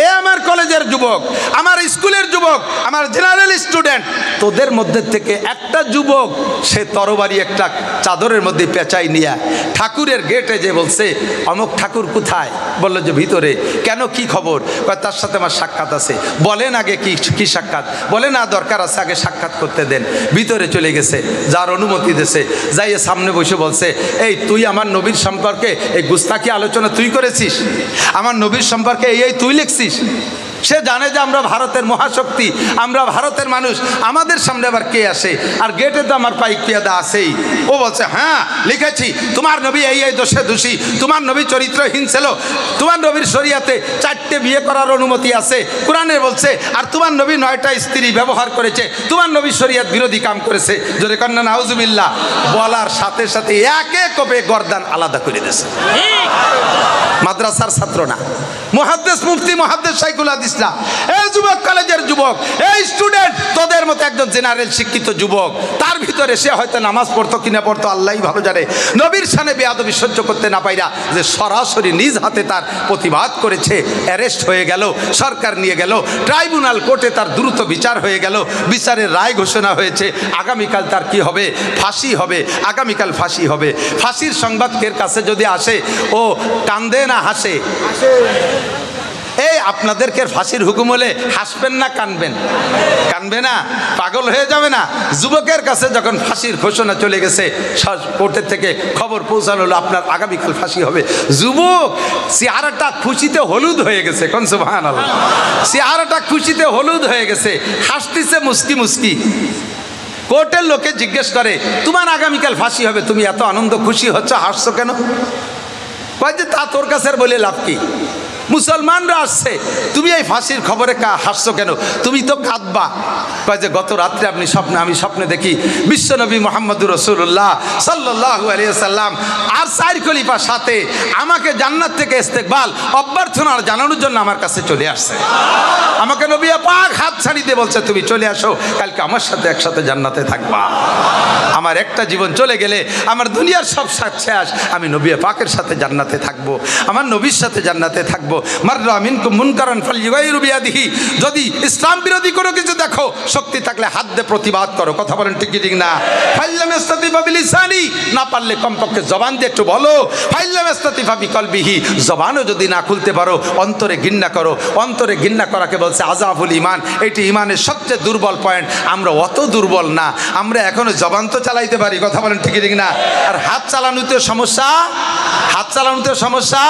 এ আমার কলেজের যুবক, আমার স্কুলের যুবক, আমার জেনারেল স্টুডেন্ট। তোদের মধ্যে থেকে একটা যুবক, সে তরবারি একটা চাদরের মধ্যে পেঁচাই নিয়ে ঠাকুরের গেটে যে বলছে, অমুক ঠাকুর কোথায়? বললো যে ভিতরে। কেন, কি খবর? তার সাথে আমার সাক্ষাৎ আছে। বলেন আগে কি সাক্ষাৎ? বলে না, দরকার আছে, আগে সাক্ষাৎ করতে দেন। ভিতরে চলে গেছে, যার অনুমতি দিয়েছে, যাইয়ে সামনে বসে বলছে, এই তুই আমার নবীর সম্পর্কে এই গুস্তাখি আলোচনা তুই করেছিস? আমার নবীর সম্পর্কে এই তুই লিখছিস? সে জানে যে আমরা ভারতের মহাশক্তি, আমরা ভারতের মানুষ, আমাদের সামনে আবার কে আসে? আর গেটে তো আমার পাইক পেয়াদা আছেই। ও বলছে হ্যাঁ লিখেছি, তোমার নবী এই এই দোষে দোষী, তোমার নবী চরিত্রহীন ছিল, তোমার নবীর শরীয়তে 4টে বিয়ে করার অনুমতি আছে, কোরআনে বলছে, আর তোমার নবী 9টা স্ত্রী ব্যবহার করেছে, তোমার নবী শরীয়ত বিরোধী কাম করেছে। জোরে কন্যা নাউজুবিল্লাহ। বলার সাথে সাথে একে কোপে গর্দান আলাদা করে দিয়েছে। মাদ্রাসার ছাত্র না, মুহাদ্দিস মুফতি মুহাদ্দিস শাইখুল হাদিস না। এই যুবক, কলেজের যুবক, এই স্টুডেন্ট, তোদের মতো একজন জেনারেল শিক্ষিত যুবক, তার ভিতরে সে হয়তো নামাজ পড়তো কিনা পড়তো আল্লাহই ভালো জানে, নবীর শানে বেয়াদবি সহ্য করতে না পাইরা যে সরাসরি নিজ হাতে তার প্রতিবাদ করেছে, অ্যারেস্ট হয়ে গেল, সরকার নিয়ে গেল, ট্রাইব্যুনাল কোর্টে তার দ্রুত বিচার হয়ে গেল, বিচারের রায় ঘোষণা হয়েছে, আগামীকাল তার কি হবে? ফাঁসি হবে, আগামীকাল ফাঁসি হবে। ফাঁসির সংবাদ এর কাছে যদি আসে, ও কান্দে না হাসে? এই আপনাদেরকে ফাঁসির হুকুম হলে হাসবেন না কানবেন? কানবে না? পাগল হয়ে যাবে না? যুবকের কাছে যখন ফাঁসির ঘোষণা চলে গেছে, কোর্টের থেকে খবর পৌঁছানো হলো আপনার আগামীকাল ফাঁসি হবে, যুবক চেহারাটা খুশিতে হলুদ হয়ে গেছে। কোন সুবহানাল্লাহ। চেহারাটা খুশিতে হলুদ হয়ে গেছে, হাসতেছে মুস্কি মুস্কি। কোর্টের লোকে জিজ্ঞেস করে, তোমার আগামীকাল ফাঁসি হবে, তুমি এত আনন্দ খুশি হচ্ছ, হাসছো কেন? কয় যে তা তোর কাছে বলে লাভ কি? মুসলমানরা আসছে, তুমি এই ফাঁসির খবরে হাসছো কেন? তুমি তো কাঁদবা। কয় যে গত রাত্রে আমি স্বপ্নে দেখি বিশ্বনবী মুহাম্মদুর রাসূলুল্লাহ সাল্লাল্লাহু আলাইহি ওয়াসাল্লাম আর 4 খলিফা সাথে আমাকে জান্নাত থেকে ইস্তেকবাল অভ্যর্থনা জানানোর জন্য আমার কাছে চলে আসছে। আমাকে নবী পাক হাত ছাড়ি দিয়ে বলছে, তুমি চলে আসো, কালকে আমার সাথে একসাথে জান্নাতে থাকবা। আমার একটা জীবন চলে গেলে আমার দুনিয়ার সব শেষ, আমি নবী পাকের সাথে জান্নাতে থাকবো, আমার নবীর সাথে জান্নাতে থাকবো। মাররা মিনকুম মুনকারান ফালইয়ুগাইরু বিয়াদিহি। যদি ইসলাম বিরোধী কোনো কিছু দেখো, শক্তি থাকলে হাত দিয়ে প্রতিবাদ করো। কথা বলেন ঠিক কি ঠিক না? ফাইল্লাম ইস্তাতিফা বিলিসানি, না পারলে কমপক্ষে জবান দিয়ে একটু বলো। ফাইল্লাম ইস্তাতিফা বিকলবিহি, জবানও যদি না খুলতে পারো, অন্তরে ঘৃণা করো। অন্তরে ঘৃণা করাকে বলছে আযাফুল ঈমান। এটি ঈমানের সবচেয়ে দুর্বল পয়েন্ট। আমরা অত দুর্বল না, আমরা এখনো জবান তো চালাইতে পারি। কথা বলেন ঠিক ঠিক না? আর হাত চালানোতে সমস্যা, হাত চালানোতে সমস্যা।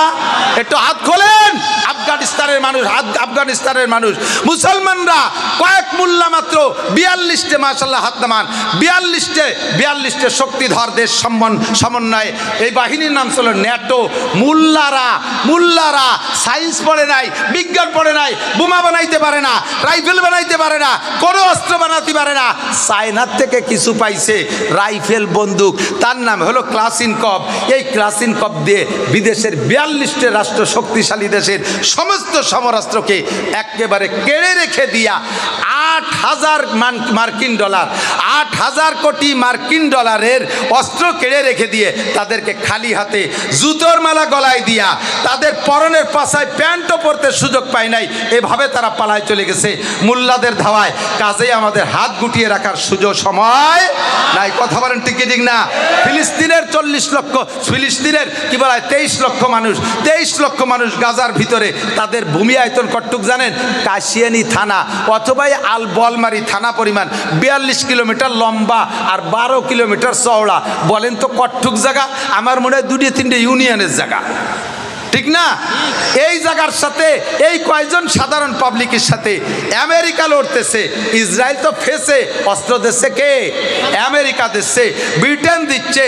একটু হাত খোলেন। আফগানিস্তানের মানুষ, আফগানিস্তানের মানুষ, মুসলমানরা কয়েক মোল্লা মাত্র 42টে, মাশাআল্লাহ হাত নামান, 42টে শক্তিধর দেশ সমন্বয়ে এই বাহিনীর নাম ছিল ন্যাটো। মুল্লারা সায়েন্স পড়ে নাই, বিজ্ঞান পড়ে নাই, বোমা বানাইতে পারে না, রাইফেল বানাইতে পারে না, কোনো অস্ত্র বানাতে পারে না। চায়নার থেকে কিছু পাইছে, রাইফেল বন্দুক, তার নাম হলো ক্লাসিনকভ। এই ক্লাসিনকভ দিয়ে বিদেশের 42টে রাষ্ট্র শক্তিশালী দেশের সমস্ত সমরাস্ত্রকে একেবারে কেড়ে রেখে দিয়া 8,000 মার্কিন ডলার, 8,000 কোটি মার্কিন ডলারের অস্ত্র কেড়ে রেখে দিয়ে তাদেরকে খালি হাতে জুতোর মালা গলায় দিয়া তাদের পরনের পাশায় প্যান্টও পরতে সুযোগ পায় নাই, এভাবে তারা পালায় চলে গেছে মোল্লাদের ধাওয়ায়। কাজেই আমাদের হাত গুটিয়ে রাখার সুযোগ সময় নাই। কথা বলেন ঠিক ঠিক না? ফিলিস্তিনের 40 লক্ষ, ফিলিস্তিনের কি বলা হয় 23 লক্ষ মানুষ, 23 লক্ষ মানুষ গাজার ভিতরে। তাদের ভূমি আয়তন কতটুক জানেন? কাশিয়ানি থানা অথবা আল বলমারি থানা পরিমাণ, 42 কিলোমিটার লম্বা আর 12 কিলোমিটার চওড়া। বলেন তো কতটুক জায়গা? আমার মনে হয় 2-3টে ইউনিয়নের জায়গা, ঠিক না? এই জায়গার সাথে এই কয়জন সাধারণ পাবলিকের সাথে আমেরিকা লড়তেছে। ইসরায়েল তো ফেসে অস্ত্র দিচ্ছে কে? আমেরিকা দিচ্ছে, ব্রিটেন দিচ্ছে,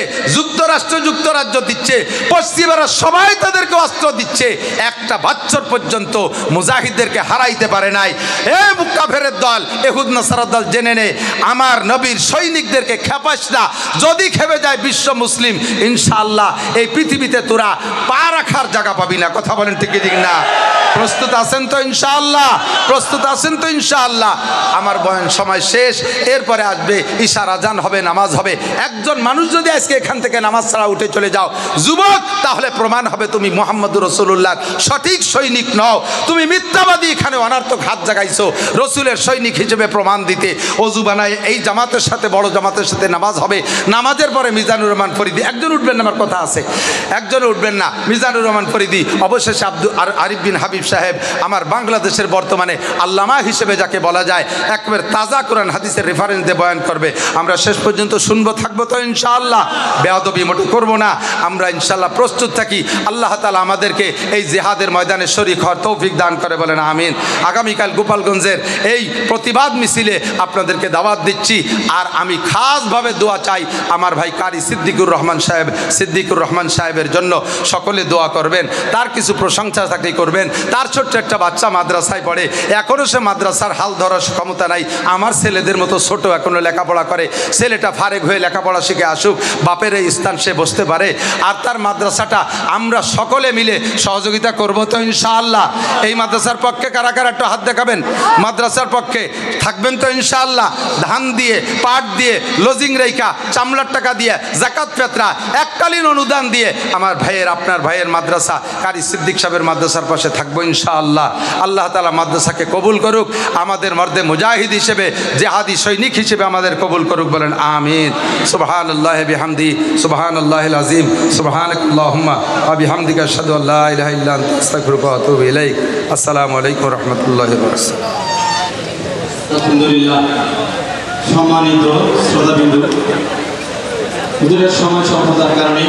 যুক্তরাজ্য দিচ্ছে, পশ্চিমারা সবাই তাদেরকে অস্ত্র দিচ্ছে। একটা বছর পর্যন্ত মুজাহিদদেরকে হারাইতে পারে নাই। এ মুকাফেরের দল, ইহুদ নাসারার দল, জেনে নে, আমার নবীর সৈনিকদেরকে খেপাস না। যদি খেপে যায় বিশ্ব মুসলিম, ইনশাআল্লাহ এই পৃথিবীতে তোরা পা রাখার জায়গা পাবি না। কথা বলেন ঠিক ঠিক না? প্রস্তুত আছেন তো ইনশাআল্লাহ? প্রস্তুত আছেন তো ইনশাআল্লাহ? আমার বয়ান সময় শেষ, এরপরে আসবে ইশার আজান হবে, নামাজ হবে। একজন মানুষ যদি আজকে এখান থেকে নামাজ ছাড়া উঠে চলে যাও যুবক, তাহলে প্রমাণ হবে তুমি মুহাম্মদুর রাসূলুল্লাহর সঠিক সৈনিক নও, তুমি মিথ্যাবাদী। এখানে অনার্থক হাত জাগাইছো রসুলের সৈনিক হিসেবে প্রমাণ দিতে। অজু বানায় এই জামাতের সাথে, বড় জামাতের সাথে নামাজ হবে। নামাজের পরে মিজানুর রহমান ফরিদি, একজন উঠবেন না, আমার কথা আছে, একজন উঠবেন না। মিজানুর রহমান ফরিদি মরিদি, অবশেষে আরিফ বিন হাবিব সাহেব আমার বাংলাদেশের বর্তমানে আল্লামা হিসেবে যাকে বলা যায়, একবার তাজা কোরআন হাদিসের রেফারেন্স দিয়ে বয়ান করবে। আমরা শেষ পর্যন্ত শুনবো, থাকবো তো ইনশাআল্লাহ, বেয়াদবি মোটে করবো না। আমরা ইনশাআল্লাহ প্রস্তুত থাকি। আল্লাহ তাআলা আমাদেরকে এই জিহাদের ময়দানে শরীক হওয়ার তৌফিক দান করে, বলেন আমিন। আগামীকাল গোপালগঞ্জের এই প্রতিবাদ মিছিলে আপনাদেরকে দাওয়াত দিচ্ছি। আর আমি খাসভাবে দোয়া চাই আমার ভাই কারি সিদ্দিকুর রহমান সাহেবের জন্য। সকলে দোয়া করবেন, তার কিছু প্রশংসা থাকলে করবেন। তার ছোট্ট একটা বাচ্চা মাদ্রাসায় পড়ে, এখনও সে মাদ্রাসার হাল ধরার ক্ষমতা নাই। আমার ছেলেদের মতো ছোট, এখনও লেখাপড়া করে। ছেলেটা ফারেক হয়ে লেখাপড়া শিখে আসুক, বাপের এই স্থান সে বসতে পারে। আর তার মাদ্রাসাটা আমরা সকলে মিলে সহযোগিতা করব তো ইনশাআল্লাহ। এই মাদ্রাসার পক্ষে কারা কারা একটু হাত দেখাবেন? মাদ্রাসার পক্ষে থাকবেন তো ইনশাআল্লাহ? ধান দিয়ে, পাট দিয়ে, লজিং রেখা, চামড়ার টাকা দিয়ে, জাকাত ফেতরা, এককালীন অনুদান দিয়ে আমার ভাইয়ের, আপনার ভাইয়ের মাদ্রাসা কারি সিদ্দিক সাহেবের মাদ্রাসার পাশে থাকবো ইনশাআল্লাহ। আল্লাহ তাআলা মাদ্রাসাকে কবুল করুক, আমাদের মর্দে মুজাহিদ হিসেবে, জেহাদি সৈনিক হিসেবে আমাদের কবুল করুক, বলেন আমিন। সুবহানাল্লাহ বিহামদি, সুবহানাল্লাহিল আযীম, সুবহানাকাল্লাহুম্মা ওয়া বিহামদিকা আশহাদু আল্লা ইলাহা ইল্লা আনতা আস্তাগফিরুকা ওয়া আতুবু ইলাইক। আসসালামু আলাইকুম ওয়া রাহমাতুল্লাহি ওয়া বারাকাতুহু। আলহামদুলিল্লাহ। সম্মানিত শ্রোতাবিন্দু, হুজুরের সময় স্বল্পতার কারণে